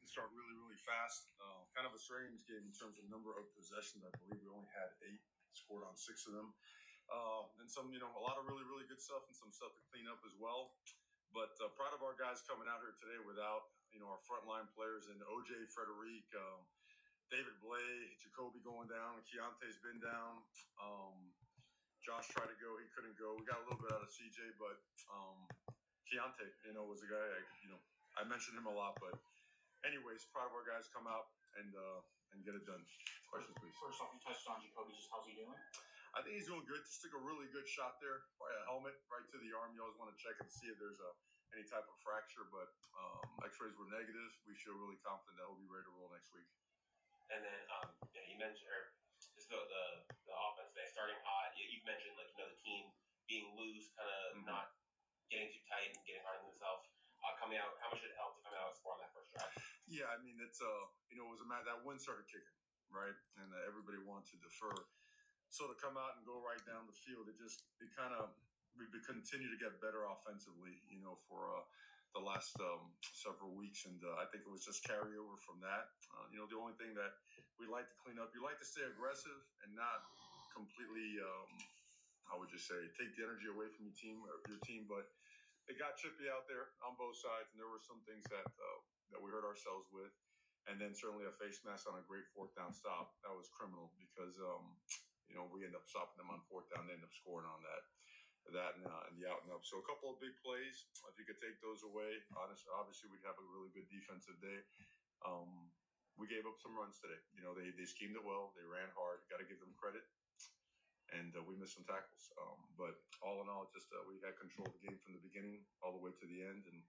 start really, really fast. Kind of a strange game in terms of number of possessions. I believe we only had 8, scored on 6 of them. And some, a lot of really, really good stuff and some stuff to clean up as well. But proud of our guys coming out here today without, our frontline players and OJ, Frederic, David Blay, Jacoby going down, Keontae's been down. Josh tried to go, he couldn't go. We got a little bit out of CJ, but Keontae, was a guy, I mentioned him a lot, but anyways, proud of our guys come out and get it done. Questions, please. First off, you touched on Jacoby. Just how's he doing? I think he's doing good. Just took a really good shot there, a helmet right to the arm. You always want to check and see if there's any type of fracture, but X-rays were negative. We feel really confident that he'll be ready to roll next week. And then you mentioned just the offense today starting hot. You've mentioned the team being loose, kind of not getting too tight and getting hard on themselves. Coming out, how much did it help to come out and score on that first drive? Yeah, I mean, it's it was a match. That wind started kicking, right, and everybody wanted to defer. So to come out and go right down the field, we continue to get better offensively, for the last several weeks, and I think it was just carryover from that. The only thing that we like to clean up, you like to stay aggressive and not completely, how would you say, take the energy away from your team, but it got chippy out there on both sides, and there were some things that we hurt ourselves with. And then certainly a face mask on a great 4th down stop. That was criminal because, we ended up stopping them on 4th down. They ended up scoring on that and the out and up. So a couple of big plays. If you could take those away, obviously we'd have a really good defensive day. We gave up some runs today. They schemed it well. They ran hard. Got to give them credit. And we missed some tackles. But all in all, just we had control of the game from the beginning all the way to the end, and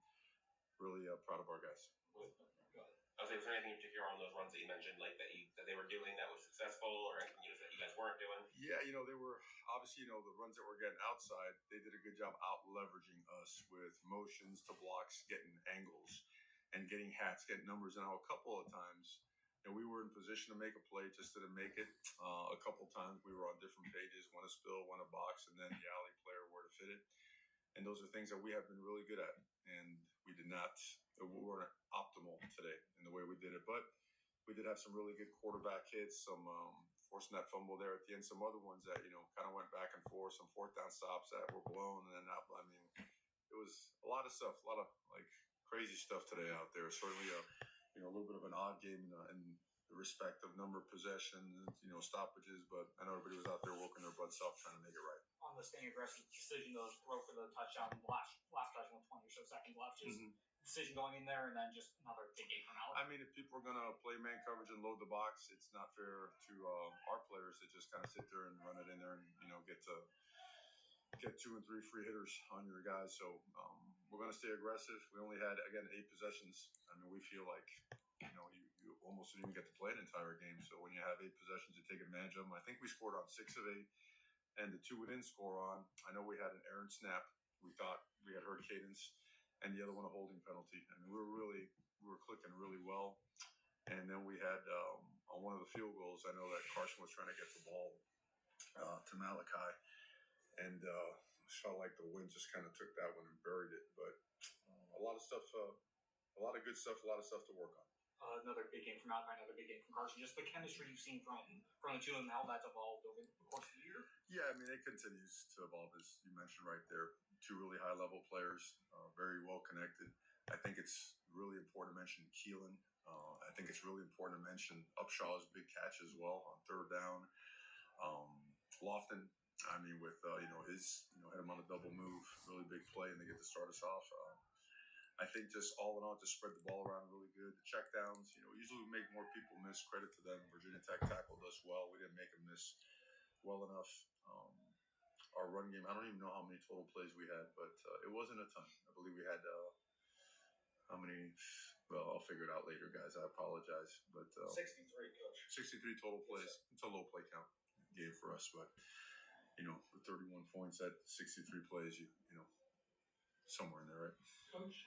really proud of our guys. Was there anything in particular on those runs that you mentioned, that they were doing that was successful, or anything that you guys weren't doing? Yeah, they were obviously, the runs that were getting outside, they did a good job out leveraging us with motions to blocks, getting angles, and getting hats, getting numbers. And a couple of times, we were in position to make a play, just didn't make it. A couple of times we were on different pages, one a spill, one a box, and then the alley player where to fit it. And those are things that we have been really good at. And we weren't optimal today in the way we did it. But we did have some really good quarterback hits, some forcing that fumble there at the end, some other ones that, kind of went back and forth, some 4th down stops that were blown. And then it was a lot of stuff, a lot of crazy stuff today out there. Certainly a little bit of an odd game in the respect of number of possessions, stoppages, but I know everybody was out there working their butts off trying to make it right. On the staying aggressive decision to throw for the touchdown, last touchdown with 20 or so seconds left, just decision going in there, and then just another big game from Alex. I mean, if people are going to play man coverage and load the box, it's not fair to our players to just kind of sit there and run it in there and, get 2 and 3 free hitters on your guys. So we're going to stay aggressive. We only had, again, 8 possessions. I mean, we feel like, you almost didn't even get to play an entire game. So when you have 8 possessions, you take advantage of them. I think we scored on 6 of 8, and the 2 we didn't score on. I know we had an errant snap. We thought we had hurt cadence, and the other one a holding penalty. I mean, we were clicking really well. And then we had on one of the field goals, I know that Carson was trying to get the ball to Malachi. And it felt like the wind just kind of took that one and buried it. But a lot of stuff, a lot of good stuff, a lot of stuff to work on. Another big game from Malachi, another big game from Carson. Just the chemistry you've seen from the two of them, how that's evolved over the course of the year? Yeah, I mean, it continues to evolve, as you mentioned right there. 2 really high-level players, very well-connected. I think it's really important to mention Keelan. I think it's really important to mention Upshaw's big catch as well on 3rd down. Lofton, I mean, with, his, hit him on a double move, really big play, and they get to start us off. I think just all in all, just spread the ball around really good. The checkdowns, usually we make more people miss. Credit to them. Virginia Tech tackled us well. We didn't make them miss well enough. Our run game, I don't even know how many total plays we had, but it wasn't a ton. I believe we had how many? Well, I'll figure it out later, guys. I apologize. But 63, Coach. 63 total plays. Yes, it's a low play count game for us, but with 31 points at 63 plays, somewhere in there, right? Coach,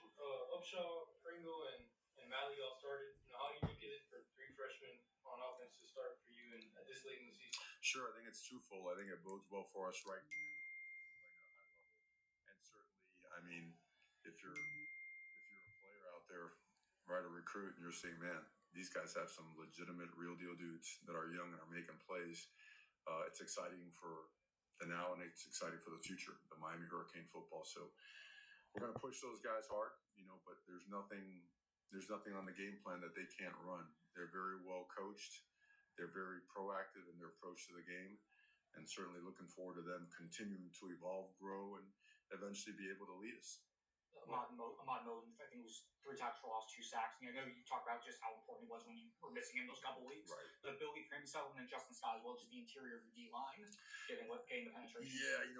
Upshaw, Pringle, and Malley all started. How unique is it for 3 freshmen on offense to start for you and at this late in the season? Sure, I think it's twofold. I think it bodes well for us right now, playing at a high level, and certainly, I mean, if you're a player out there, right, a recruit, and you're seeing, man, these guys have some legitimate, real deal dudes that are young and are making plays. It's exciting for the now, and it's exciting for the future, the Miami Hurricane football. So we're going to push those guys hard, but there's nothing on the game plan that they can't run. They're very well coached. They're very proactive in their approach to the game, and certainly looking forward to them continuing to evolve, grow, and eventually be able to lead us. Ahmad Moden, I think it was 3 tackles for loss, 2 sacks. And I know you talked about just how important it was when you were missing him those couple weeks. Right. The ability for himself and then Justin Scott as well, just the interior of the D line, getting the penetration. Yeah, and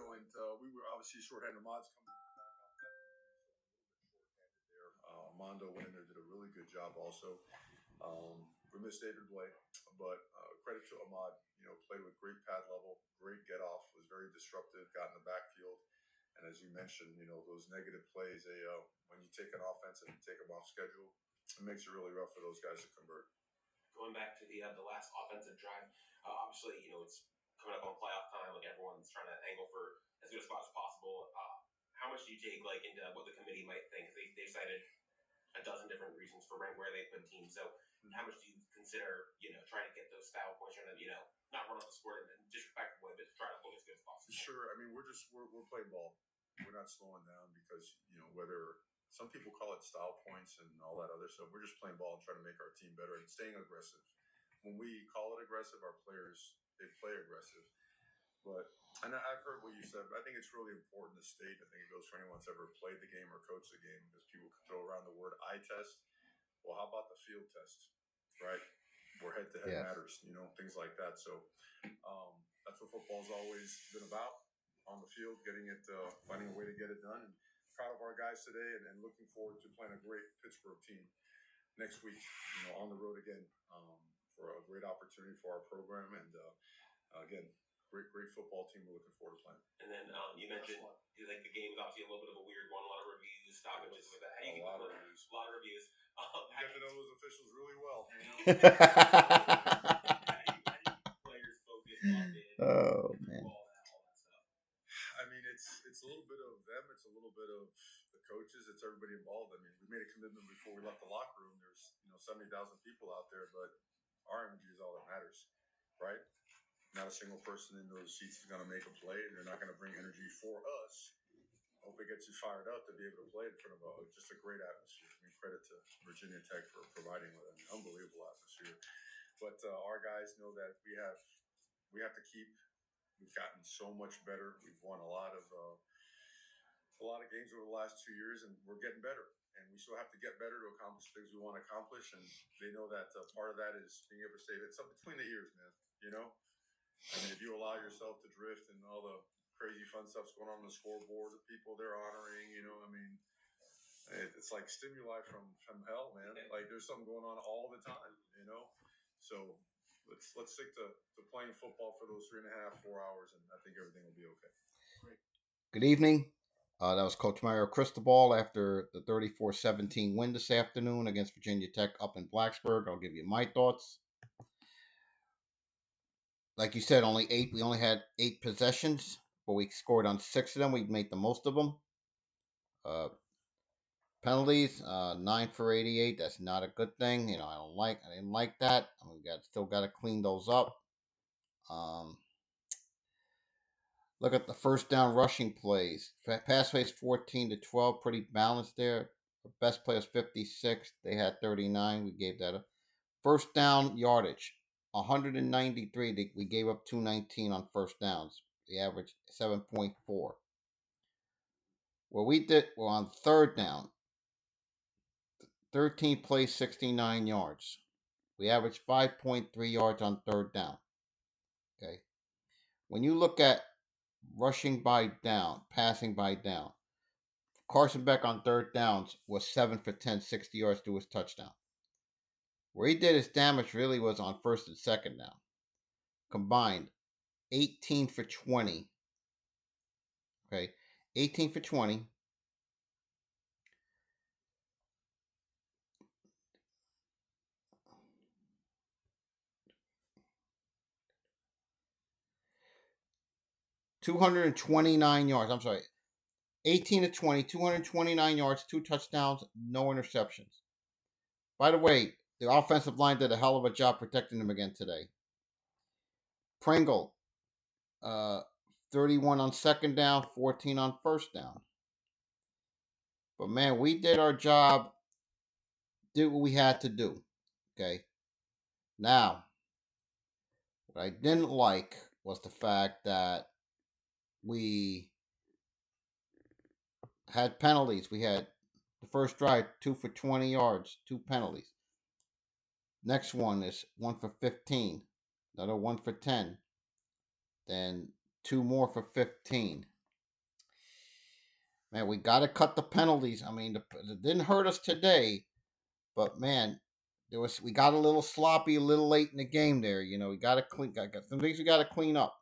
we were obviously shorthanded. Ahmad's coming back off that, so a little bit shorthanded there. Mondo went in there, did a really good job also. We missed David Blake, but credit to Ahmad. Played with great pad level, great get off, was very disruptive, got in the backfield. And as you mentioned, those negative plays, when you take an offense and take them off schedule, it makes it really rough for those guys to convert. Going back to the last offensive drive, obviously, it's coming up on playoff time. Like everyone's trying to angle for as good a spot as possible. How much do you take into what the committee might think? They cited a dozen different reasons for where they put teams. So how much do you consider, trying to get those style points, trying to, not run off the score in a disrespectful way, but try to look as good as possible? Sure. I mean, we're playing ball. We're not slowing down because, whether some people call it style points and all that other stuff, we're just playing ball and trying to make our team better and staying aggressive. When we call it aggressive, our players, they play aggressive. And I've heard what you said, but I think it's really important to state. I think it goes for anyone that's ever played the game or coached the game, because people throw around the word eye test. Well, how about the field test, right? Where head-to-head matters, things like that. So that's what football's always been about, on the field, finding a way to get it done. And proud of our guys today, and looking forward to playing a great Pittsburgh team next week, on the road again, for a great opportunity for our program. And again, great football team we're looking forward to playing. And then you mentioned the game is obviously a little bit of a weird one, a lot of reviews, stoppages, like that. A lot of reviews. A lot of reviews. You get to know those officials really well. Players focus on it. Oh man. All that stuff. I mean, it's a little bit of them. It's a little bit of the coaches. It's everybody involved. I mean, we made a commitment before we left the locker room. There's 70,000 people out there, but our energy is all that matters, right? Not a single person in those seats is going to make a play. They're not going to bring energy for us. I hope it gets you fired up to be able to play in front of just a great atmosphere. I mean, credit to Virginia Tech for providing with an unbelievable atmosphere. But our guys know that we have to keep. We've gotten so much better. We've won a lot of games over the last 2 years, and we're getting better. And we still have to get better to accomplish things we want to accomplish. And they know that part of that is being able to say it's up between the ears, man. I mean, if you allow yourself to drift and all the crazy fun stuff's going on the scoreboard, the people they're honoring, it's like stimuli from hell, man. Like there's something going on all the time, So let's stick to playing football for those 3.5, 4 hours, and I think everything will be okay. Great. Good evening. That was Coach Mario Cristobal after the 34-17 win this afternoon against Virginia Tech up in Blacksburg. I'll give you my thoughts. Like you said, we only had 8 possessions, but we scored on 6 of them. We made the most of them. Penalties, 9 for 88. That's not a good thing. I didn't like that. We still got to clean those up. Look at the first down rushing plays. Pass plays 14-12, pretty balanced there. The best play was 56. They had 39. We gave that up. First down yardage, 193. We gave up 219 on first downs. We averaged 7.4. On third down, 13 plays, 69 yards. We averaged 5.3 yards on third down. Okay. When you look at rushing by down, passing by down, Carson Beck on third downs was 7 for 10, 60 yards to his touchdown. Where he did his damage really was on first and second down. Combined, 18 for 20. Okay, 18 for 20. $229 yards. I'm sorry. 18 to 20, 229 yards, 2 touchdowns, no interceptions. By the way, the offensive line did a hell of a job protecting him again today. Pringle, 31 on second down, 14 on first down. But man, we did our job, did what we had to do. Okay. Now, what I didn't like was the fact that we had penalties. We had the first drive, 2 for 20 yards, 2 penalties. Next one is 1 for 15, another 1 for 10, then 2 more for 15. Man, we got to cut the penalties. I mean, it didn't hurt us today, but man, we got a little sloppy a little late in the game there. You know, we got to got some things we got to clean up.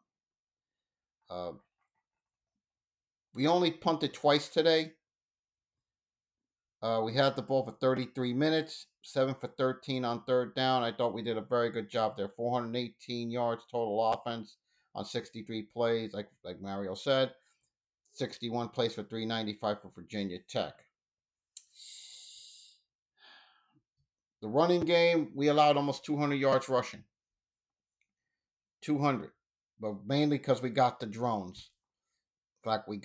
We only punted twice today. We had the ball for 33 minutes, 7 for 13 on third down. I thought we did a very good job there. 418 yards total offense on 63 plays, like Mario said. 61 plays for 395 for Virginia Tech. The running game, we allowed almost 200 yards rushing. 200. But mainly because we got the drones. In fact, we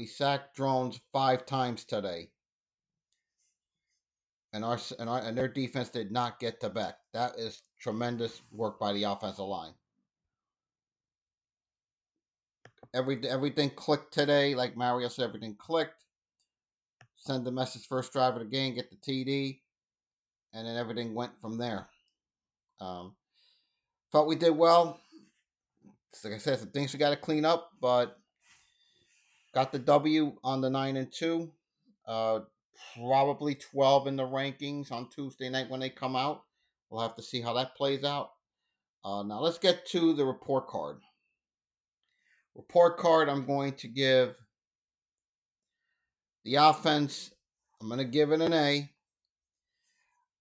sacked drones 5 times today. And their defense did not get to back. That is tremendous work by the offensive line. Everything clicked today, like Mario said. Everything clicked. Send the message first drive of the game, get the TD, and then everything went from there. Thought we did well. Like I said, some things we got to clean up, but got the W on the 9-2. Probably 12 in the rankings on Tuesday night when they come out. We'll have to see how that plays out. Now let's get to the report card. Report card, I'm going to give the offense, I'm going to give it an A.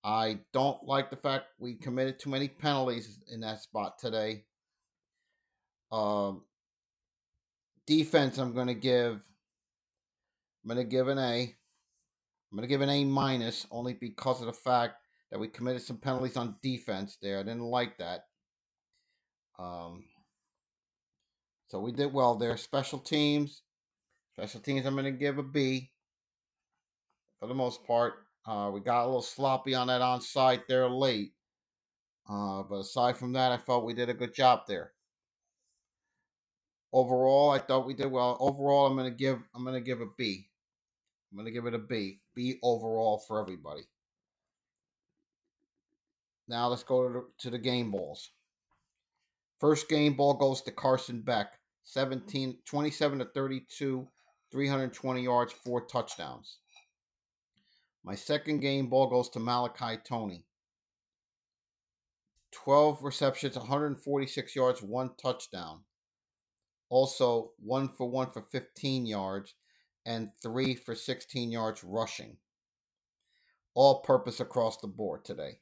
I don't like the fact we committed too many penalties in that spot today. Defense, I'm going to give an A. I'm going to give an A minus only because of the fact that we committed some penalties on defense there. I didn't like that. So we did well there. Special teams, I'm going to give a B for the most part. We got a little sloppy on that onside there late. But aside from that, I felt we did a good job there. Overall, I thought we did well. Overall, I'm going to give a B. I'm going to give it a B. B overall for everybody. Now let's go to the game balls. First game ball goes to Carson Beck. 27 to 32, 320 yards, 4 touchdowns. My second game ball goes to Malachi Toney. 12 receptions, 146 yards, 1 touchdown. Also, 1 for 15 yards and 3 for 16 yards rushing. All purpose across the board today.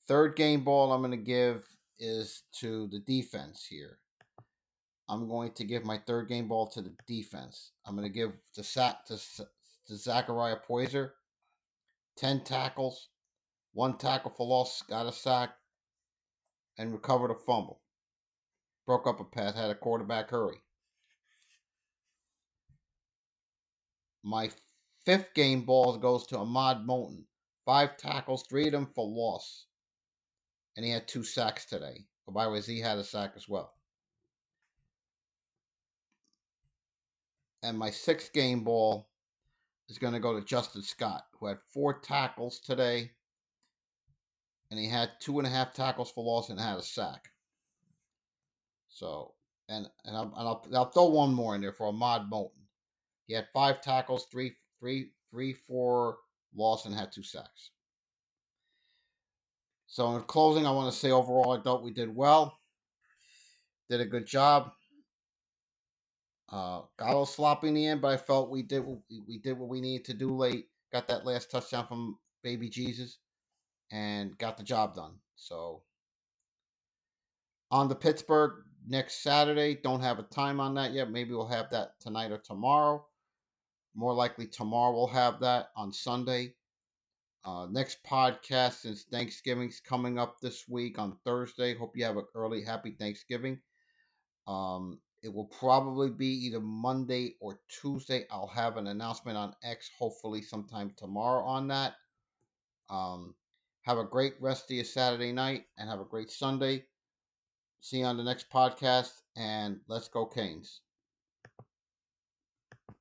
Third game ball I'm going to give is to the defense here. I'm going to give my third game ball to the defense. I'm going to give the sack to Zachariah Poyser. 10 tackles, 1 tackle for loss, got a sack, and recovered a fumble. Broke up a pass, had a quarterback hurry. My fifth game ball goes to Ahmad Moulton. 5 tackles, 3 of them for loss. And he had 2 sacks today. But by the way, he had a sack as well. And my sixth game ball is going to go to Justin Scott, who had 4 tackles today. And he had 2.5 tackles for loss and had a sack. So, and I'll throw one more in there for Ahmad Moulton. He had 5 tackles, 3 for loss, and had 2 sacks. So in closing, I want to say overall, I thought we did well. Did a good job. Got a little sloppy in the end, but I felt we did what we needed to do late. Got that last touchdown from Baby Jesus, and got the job done. So on to Pittsburgh next Saturday. Don't have a time on that yet. Maybe we'll have that tonight or tomorrow. More likely tomorrow we'll have that on Sunday. Next podcast, since Thanksgiving's coming up this week on Thursday. Hope you have an early happy Thanksgiving. It will probably be either Monday or Tuesday. I'll have an announcement on X, hopefully sometime tomorrow on that. Have a great rest of your Saturday night and have a great Sunday. See you on the next podcast, and let's go Canes.